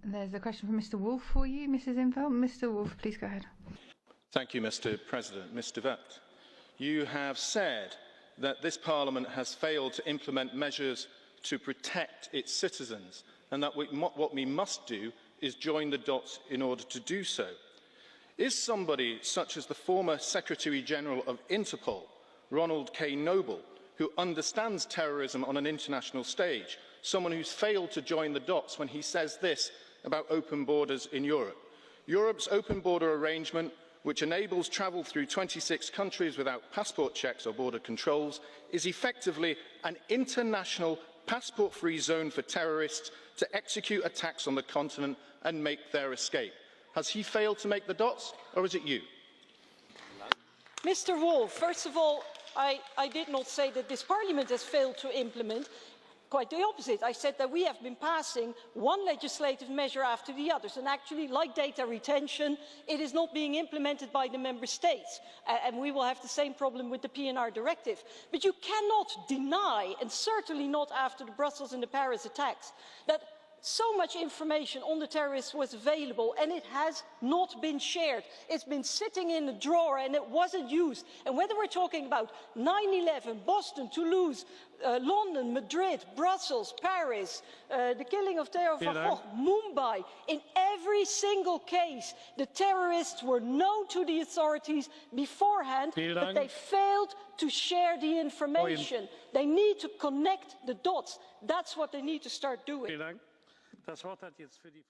There's a question from Mr. Woolfe for you, Mrs. Infeld. Mr. Woolfe, please go ahead. Thank you, Mr. President. Mr. VELD, you have said that this Parliament has failed to implement measures to protect its citizens, and that what we must do is join the dots in order to do so. Is somebody such as the former Secretary-General of Interpol, Ronald K. Noble, who understands terrorism on an international stage, someone who's failed to join the dots when he says this about open borders in Europe? Europe's open border arrangement, which enables travel through 26 countries without passport checks or border controls, is effectively an international passport-free zone for terrorists to execute attacks on the continent and make their escape. Has he failed to make the dots, or is it you? Mr. Woolfe, first of all, I did not say that this Parliament has failed to implement. Quite the opposite. I said that we have been passing one legislative measure after the others, and actually, like data retention, it is not being implemented by the member states, and we will have the same problem with the PNR directive. But you cannot deny, and certainly not after the Brussels and the Paris attacks, that so much information on the terrorists was available and it has not been shared. It's been sitting in a drawer and it wasn't used. And whether we're talking about 9/11, Boston, Toulouse, London, Madrid, Brussels, Paris, the killing of Theo van Gogh, Mumbai, in every single case, the terrorists were known to the authorities beforehand, but they failed to share the information. They need to connect the dots. That's what they need to start doing. Das Wort hat jetzt für die